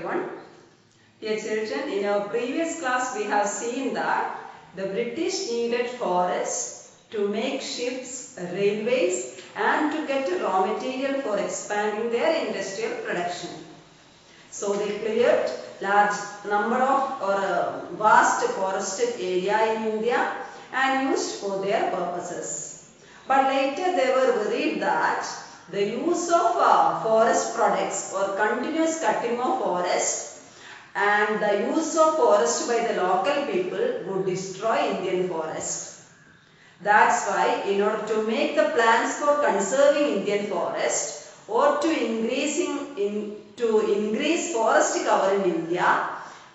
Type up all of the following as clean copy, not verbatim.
everyone. Dear children, in our previous class we have seen that the British needed forests to make ships, railways and to get raw material for expanding their industrial production. So they cleared large number of vast forested area in India and used for their purposes. But later they were worried that the use of forest products or continuous cutting of forest and the use of forest by the local people would destroy Indian forest. That's why in order to make the plans for conserving Indian forest or to increase forest cover in India,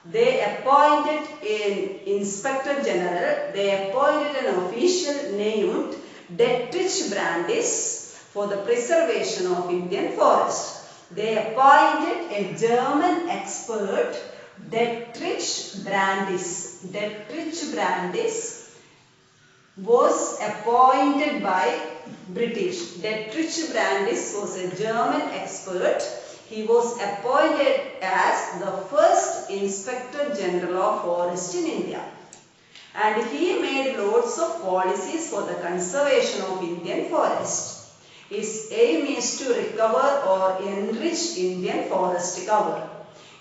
they appointed an Inspector General, they appointed an official named Dietrich Brandis for the preservation of Indian forest. They appointed a German expert, Dietrich Brandis. Dietrich Brandis was appointed by British. Dietrich Brandis was a German expert. He was appointed as the first Inspector General of Forest in India. And he made lots of policies for the conservation of Indian forest. His aim is to recover or enrich Indian forest cover.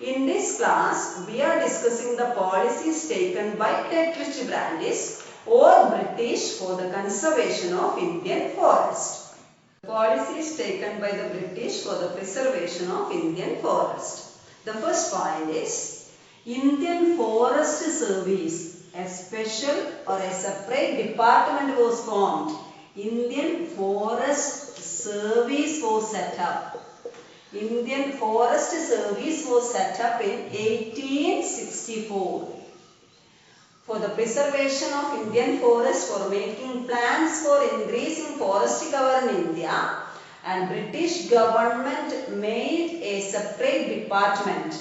In this class, we are discussing the policies taken by Dietrich Brandis or British for the conservation of Indian forest. Policies taken by the British for the preservation of Indian forest. The first point is Indian Forest Service. A special or a separate department was formed. Indian Forest Service was set up. Indian Forest Service was set up in 1864 for the preservation of Indian forest, for making plans for increasing forest cover in India, and British government made a separate department.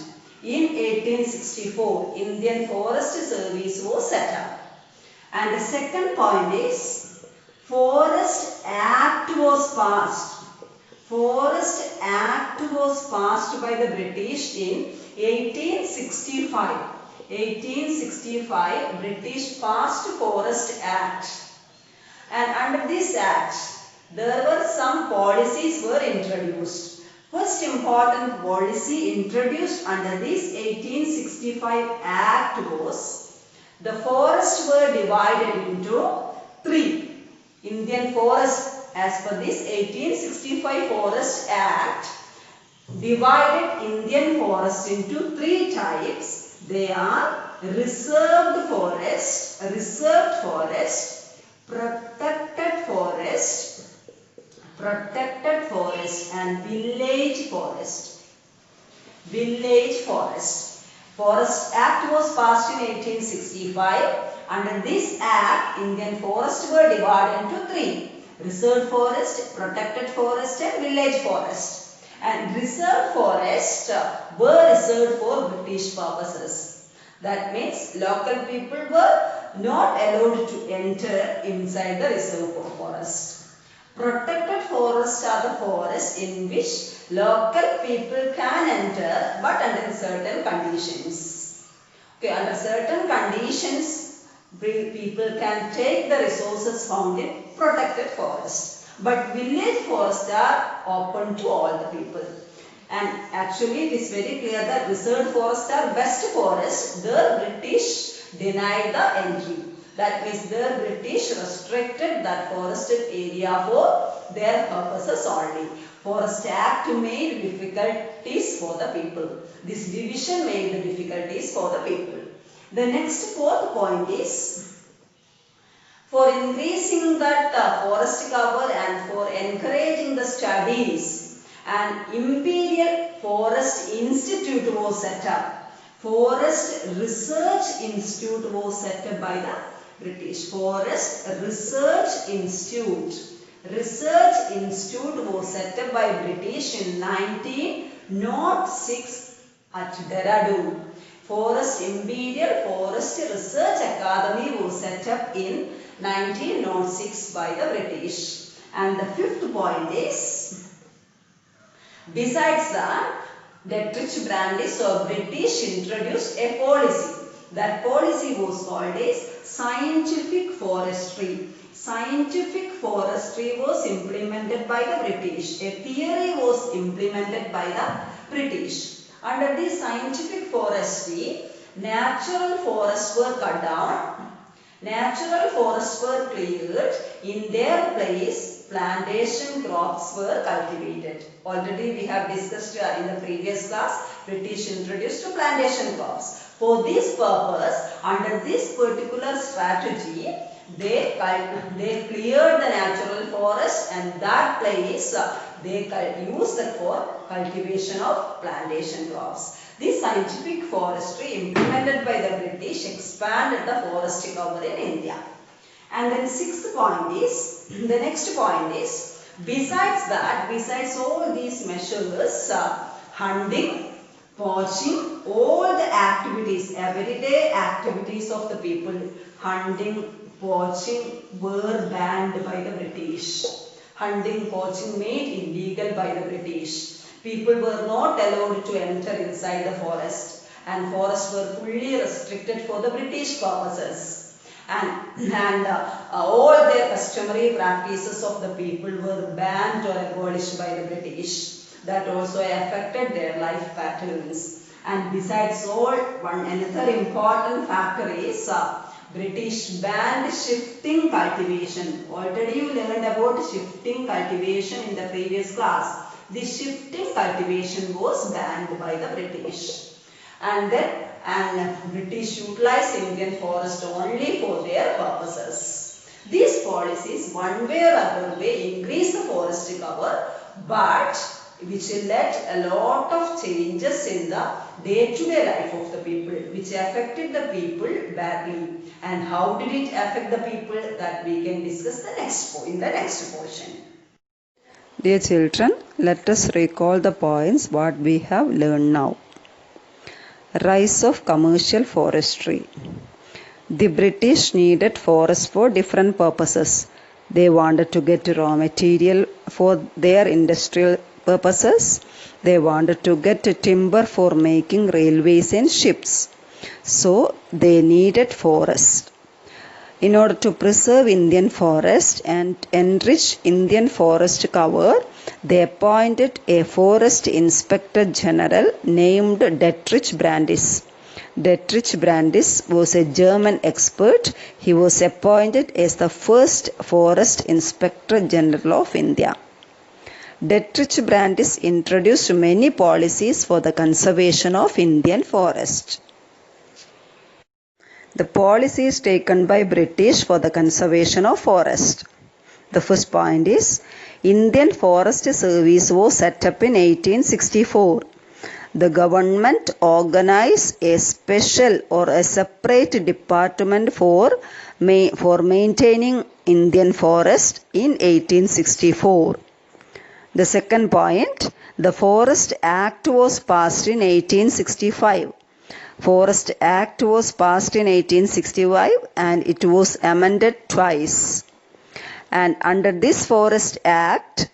In 1864, Indian Forest Service was set up. And the second point is Forest Act was passed. Forest Act was passed by the British in 1865. 1865, British passed Forest Act. And under this Act, there were some policies were introduced. First important policy introduced under this 1865 Act was the forests were divided into three. Indian forest, as per this 1865 Forest Act, divided Indian forest into three types. They are reserved forest, protected forest and village forest. Forest Act was passed in 1865. Under this Act, Indian forests were divided into three. Reserved forest, protected forest and village forest. And reserved forests were reserved for British purposes. That means local people were not allowed to enter inside the reserved forest. Protected forests are the forests in which local people can enter but under certain conditions. Okay, under certain conditions, people can take the resources found in protected forest. But village forests are open to all the people. And actually it is very clear that reserved forests are best forests. The British denied the entry. That means the British restricted that forested area for their purposes only. Forest Act made difficulties for the people. This division made the difficulties for the people. The next fourth point is for increasing that forest cover and for encouraging the studies, an Imperial Forest Institute was set up. Forest Research Institute was set up by the British. Forest Research Institute. Research Institute was set up by British in 1906 at Dehradun. Imperial Forest Research Academy was set up in 1906 by the British. And the fifth point is, besides that, Dietrich Brandis or British introduced a policy. That policy was called as scientific forestry. Scientific forestry was implemented by the British. A theory was implemented by the British. Under this scientific forestry, natural forests were cut down, natural forests were cleared. In their place, plantation crops were cultivated. Already we have discussed in the previous class, British introduced plantation crops. For this purpose, under this particular strategy, they cleared the natural forest, and that place they used it for cultivation of plantation crops. This scientific forestry implemented by the British expanded the forest cover in India. And then the next point is, besides all these measures, hunting, poaching, all the activities, everyday activities of the people, hunting, poaching were banned by the British. Hunting, poaching made illegal by the British. People were not allowed to enter inside the forest, and forests were fully restricted for the British purposes. And all their customary practices of the people were banned or abolished by the British. That also affected their life patterns. And besides all, another important factor is British banned shifting cultivation. Already you learned about shifting cultivation in the previous class. This shifting cultivation was banned by the British. And British utilized Indian forest only for their purposes. These policies, one way or other way, increased the forest cover, but which led a lot of changes in the day-to-day life of the people, which affected the people badly. And how did it affect the people? That we can discuss in the next portion. Dear children, let us recall the points what we have learned now. Rise of commercial forestry. The British needed forests for different purposes. They wanted to get raw material for their industrial purposes. They wanted to get timber for making railways and ships. So they needed forests. In order to preserve Indian forest and enrich Indian forest cover, they appointed a forest inspector general named Dietrich Brandis. Dietrich Brandis was a German expert. He was appointed as the first forest inspector general of India. Dietrich Brandis introduced many policies for the conservation of Indian forest. The policies taken by British for the conservation of forest. The first point is, Indian Forest Service was set up in 1864. The government organized a special or a separate department for maintaining Indian forest in 1864. The second point, the Forest Act was passed in 1865. Forest Act was passed in 1865 and it was amended twice. And under this Forest Act,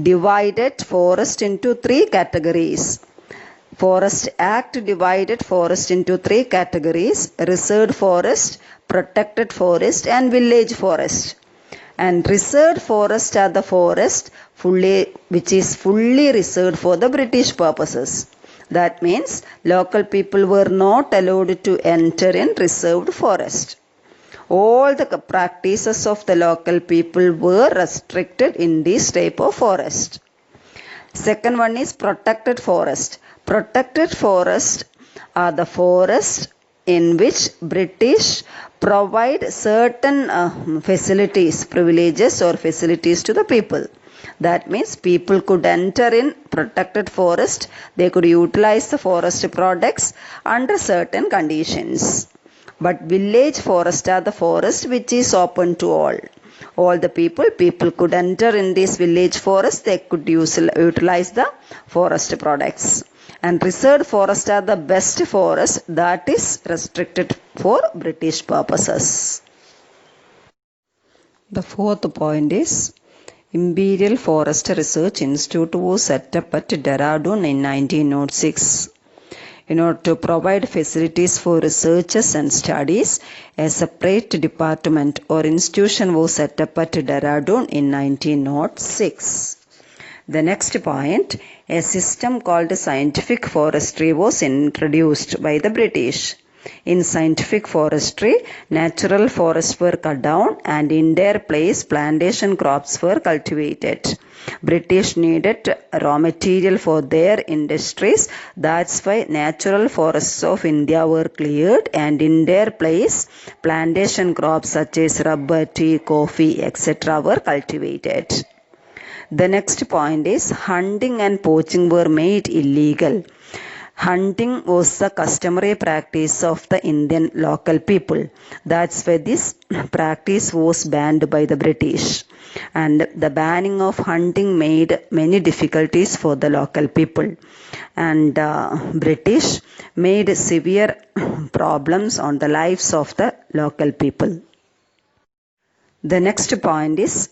divided forest into three categories. Forest Act divided forest into three categories: reserved forest, protected forest and village forest. And reserved forest are the forest which is fully reserved for the British purposes. That means local people were not allowed to enter in reserved forest. All the practices of the local people were restricted in this type of forest. Second one is protected forest. Protected forest are the forests in which British provide certain facilities, privileges or facilities to the people. That means people could enter in protected forest. They could utilize the forest products under certain conditions. But village forest are the forest which is open to all. All the people could enter in this village forest. They could utilize the forest products. And reserved forest are the best forest that is restricted for British purposes. The fourth point is, Imperial Forest Research Institute was set up at Dehradun in 1906. In order to provide facilities for researches and studies, a separate department or institution was set up at Dehradun in 1906. The next point, a system called scientific forestry was introduced by the British. In scientific forestry, natural forests were cut down and in their place plantation crops were cultivated. British needed raw material for their industries. That's why natural forests of India were cleared and in their place plantation crops such as rubber, tea, coffee, etc. were cultivated. The next point is hunting and poaching were made illegal. Hunting was the customary practice of the Indian local people. That's why this practice was banned by the British. And the banning of hunting made many difficulties for the local people. And British made severe problems on the lives of the local people. The next point is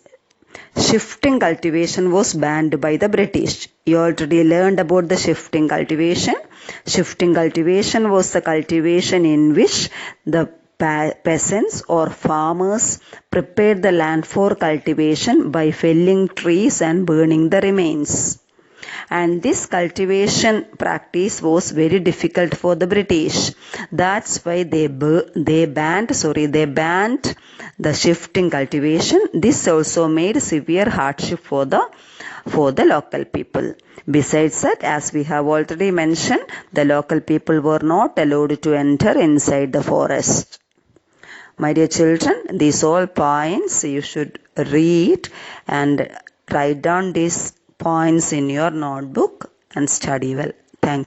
shifting cultivation was banned by the British. You already learned about the shifting cultivation. Shifting cultivation was the cultivation in which the peasants or farmers prepared the land for cultivation by felling trees and burning the remains. And this cultivation practice was very difficult for the British. That's why they banned the shifting cultivation. This also made severe hardship for the local people. Besides that, as we have already mentioned, the local people were not allowed to enter inside the forest. My dear children, these all points you should read and write down these points in your notebook and study well. Thank you.